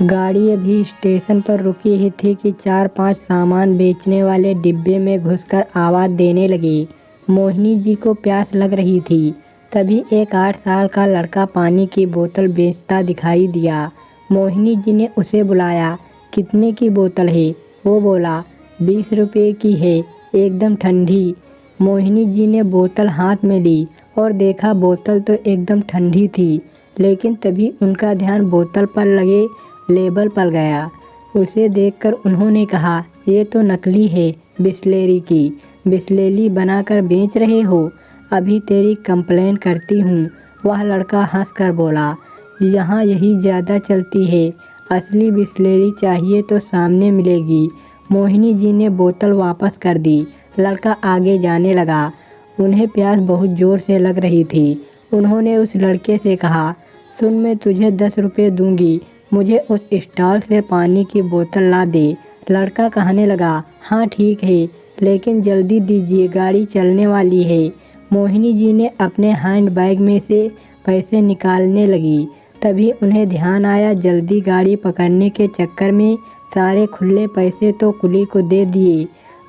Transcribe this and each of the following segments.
गाड़ी अभी स्टेशन पर रुकी ही थी कि 4-5 सामान बेचने वाले डिब्बे में घुसकर आवाज़ देने लगे। मोहिनी जी को प्यास लग रही थी। तभी एक 8 साल का लड़का पानी की बोतल बेचता दिखाई दिया। मोहिनी जी ने उसे बुलाया। कितने की बोतल है? वो बोला 20 रुपये की है, एकदम ठंडी। मोहिनी जी ने बोतल हाथ में ली और देखा बोतल तो एकदम ठंडी थी, लेकिन तभी उनका ध्यान बोतल पर लगे लेबल पर गया। उसे देखकर उन्होंने कहा, ये तो नकली है, बिसलेरी की। बिसलेरी बनाकर बेच रहे हो? अभी तेरी कंप्लेन करती हूँ। वह लड़का हंसकर बोला, यहाँ यही ज़्यादा चलती है, असली बिसलेरी चाहिए तो सामने मिलेगी। मोहिनी जी ने बोतल वापस कर दी। लड़का आगे जाने लगा। उन्हें प्यास बहुत ज़ोर से लग रही थी। उन्होंने उस लड़के से कहा, सुन, मैं तुझे 10 रुपये दूंगी, मुझे उस स्टॉल से पानी की बोतल ला दे। लड़का कहने लगा, हाँ ठीक है, लेकिन जल्दी दीजिए, गाड़ी चलने वाली है। मोहिनी जी ने अपने हैंड बैग में से पैसे निकालने लगी। तभी उन्हें ध्यान आया, जल्दी गाड़ी पकड़ने के चक्कर में सारे खुले पैसे तो कुली को दे दिए।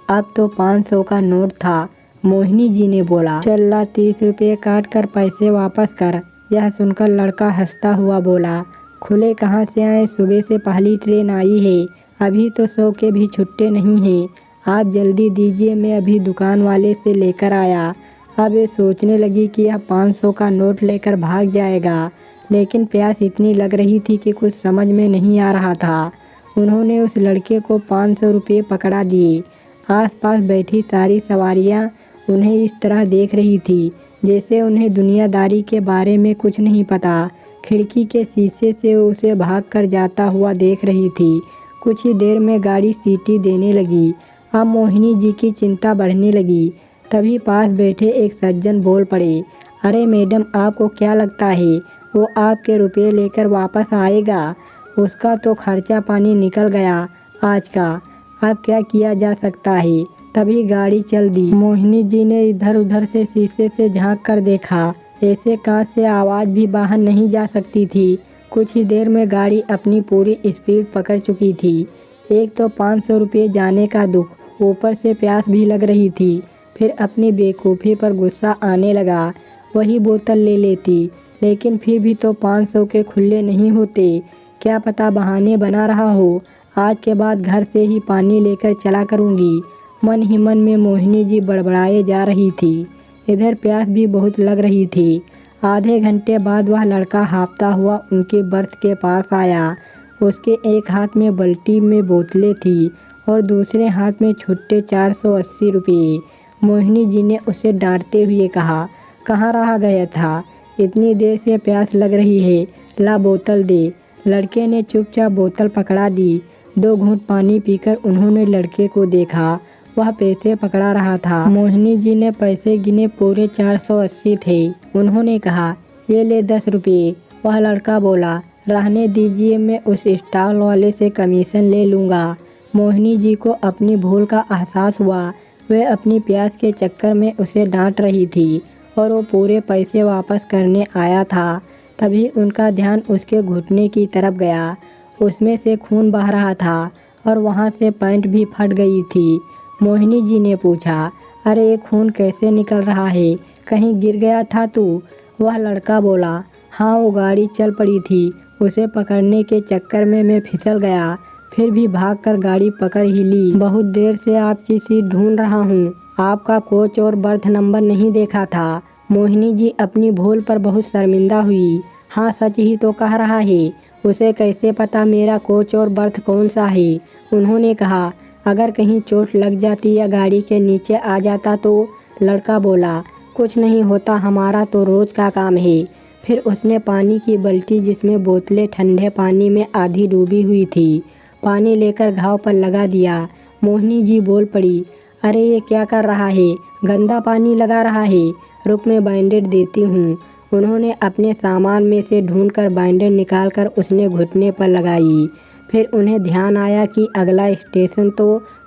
अब तो 500 का नोट था। मोहिनी जी ने बोला, चल ला, 30 रुपये काट कर पैसे वापस कर। यह सुनकर लड़का हंसता हुआ बोला, खुले कहाँ से आए, सुबह से पहली ट्रेन आई है, अभी तो 100 के भी छुट्टे नहीं हैं। आप जल्दी दीजिए, मैं अभी दुकान वाले से लेकर आया। अब ये सोचने लगी कि यह 500 का नोट लेकर भाग जाएगा, लेकिन प्यास इतनी लग रही थी कि कुछ समझ में नहीं आ रहा था। उन्होंने उस लड़के को 500 रुपये पकड़ा दिए। आसपास बैठी सारी सवारियां उन्हें इस तरह देख रही थी जैसे उन्हें दुनियादारी के बारे में कुछ नहीं पता। खिड़की के शीशे से उसे भागकर जाता हुआ देख रही थी। कुछ ही देर में गाड़ी सीटी देने लगी। अब मोहिनी जी की चिंता बढ़ने लगी। तभी पास बैठे एक सज्जन बोल पड़े, अरे मैडम, आपको क्या लगता है वो आपके रुपये लेकर वापस आएगा? उसका तो खर्चा पानी निकल गया आज का, अब क्या किया जा सकता है। तभी गाड़ी चल दी। मोहिनी जी ने इधर उधर से शीशे से झांक कर देखा। ऐसे कांच से आवाज़ भी बाहर नहीं जा सकती थी। कुछ ही देर में गाड़ी अपनी पूरी स्पीड पकड़ चुकी थी। एक तो 500 रुपये जाने का दुख, ऊपर से प्यास भी लग रही थी। फिर अपनी बेवकूफ़ी पर गुस्सा आने लगा। वही बोतल ले लेती, लेकिन फिर भी तो 500 के खुले नहीं होते। क्या पता बहाने बना रहा हो। आज के बाद घर से ही पानी लेकर चला करूँगी। मन ही मन में मोहिनी जी बड़बड़ाए जा रही थी। इधर प्यास भी बहुत लग रही थी। आधे घंटे बाद वह लड़का हाँफता हुआ उनके बर्थ के पास आया। उसके एक हाथ में बाल्टी में बोतलें थी और दूसरे हाथ में छुट्टे 480 रुपये। मोहिनी जी ने उसे डांटते हुए कहा, कहाँ रहा गया था, इतनी देर से प्यास लग रही है, ला बोतल दे। लड़के ने चुपचाप बोतल पकड़ा दी। 2 घूंट पानी पीकर उन्होंने लड़के को देखा। वह पैसे पकड़ा रहा था। मोहिनी जी ने पैसे गिने, पूरे 480 थे। उन्होंने कहा, ये ले 10 रुपये। वह लड़का बोला, रहने दीजिए, मैं उस स्टॉल वाले से कमीशन ले लूँगा। मोहिनी जी को अपनी भूल का एहसास हुआ। वह अपनी प्यास के चक्कर में उसे डांट रही थी और वो पूरे पैसे वापस करने आया था। तभी उनका ध्यान उसके घुटने की तरफ गया। उसमें से खून बह रहा था और वहाँ से पैंट भी फट गई थी। मोहिनी जी ने पूछा, अरे ये खून कैसे निकल रहा है, कहीं गिर गया था तू? वह लड़का बोला, हाँ, वो गाड़ी चल पड़ी थी, उसे पकड़ने के चक्कर में मैं फिसल गया, फिर भी भागकर गाड़ी पकड़ ही ली। बहुत देर से आपकी सीट ढूंढ रहा हूँ, आपका कोच और बर्थ नंबर नहीं देखा था। मोहिनी जी अपनी भूल पर बहुत शर्मिंदा हुई। हाँ, सच ही तो कह रहा है, उसे कैसे पता मेरा कोच और बर्थ कौन सा है? उन्होंने कहा, अगर कहीं चोट लग जाती या गाड़ी के नीचे आ जाता तो? लड़का बोला, कुछ नहीं होता, हमारा तो रोज़ का काम है। फिर उसने पानी की बाल्टी जिसमें बोतलें ठंडे पानी में आधी डूबी हुई थी, पानी लेकर घाव पर लगा दिया। मोहिनी जी बोल पड़ी, अरे ये क्या कर रहा है, गंदा पानी लगा रहा है, रुक मैं बैंडेड देती हूँ। उन्होंने अपने सामान में से ढूंढकर बैंडेड निकालकर उसने घुटने पर लगाई। फिर उन्हें ध्यान आया कि अगला स्टेशन तो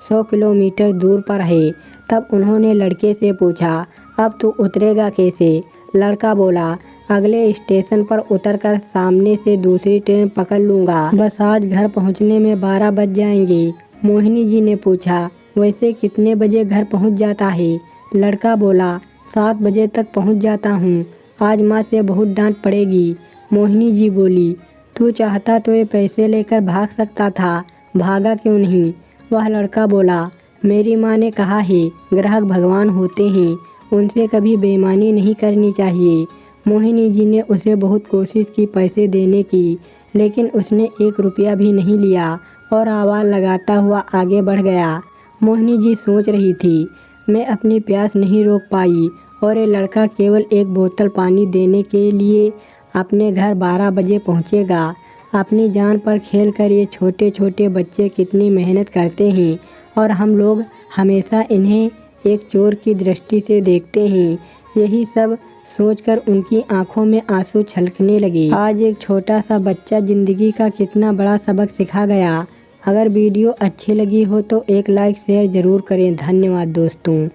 100 किलोमीटर दूर पर है। तब उन्होंने लड़के से पूछा, अब तू उतरेगा कैसे? लड़का बोला, अगले स्टेशन पर उतरकर सामने से दूसरी ट्रेन पकड़ लूँगा। बस आज घर पहुँचने में 12 बज जाएंगे। मोहिनी जी ने पूछा, वैसे कितने बजे घर पहुँच जाता है? लड़का बोला, 7 बजे तक पहुँच जाता हूँ। आज माँ से बहुत डांट पड़ेगी। मोहिनी जी बोली, तू चाहता तो ये पैसे लेकर भाग सकता था, भागा क्यों नहीं? वह लड़का बोला, मेरी माँ ने कहा है ग्राहक भगवान होते हैं, उनसे कभी बेईमानी नहीं करनी चाहिए। मोहिनी जी ने उसे बहुत कोशिश की पैसे देने की, लेकिन उसने 1 रुपया भी नहीं लिया और आवाज़ लगाता हुआ आगे बढ़ गया। मोहिनी जी सोच रही थी, मैं अपनी प्यास नहीं रोक पाई और ये लड़का केवल 1 बोतल पानी देने के लिए अपने घर 12 बजे पहुँचेगा। अपनी जान पर खेल कर ये छोटे छोटे बच्चे कितनी मेहनत करते हैं और हम लोग हमेशा इन्हें एक चोर की दृष्टि से देखते हैं। यही सब सोचकर उनकी आंखों में आंसू छलकने लगे। आज एक छोटा सा बच्चा ज़िंदगी का कितना बड़ा सबक सिखा गया। अगर वीडियो अच्छी लगी हो तो एक लाइक शेयर ज़रूर करें। धन्यवाद दोस्तों।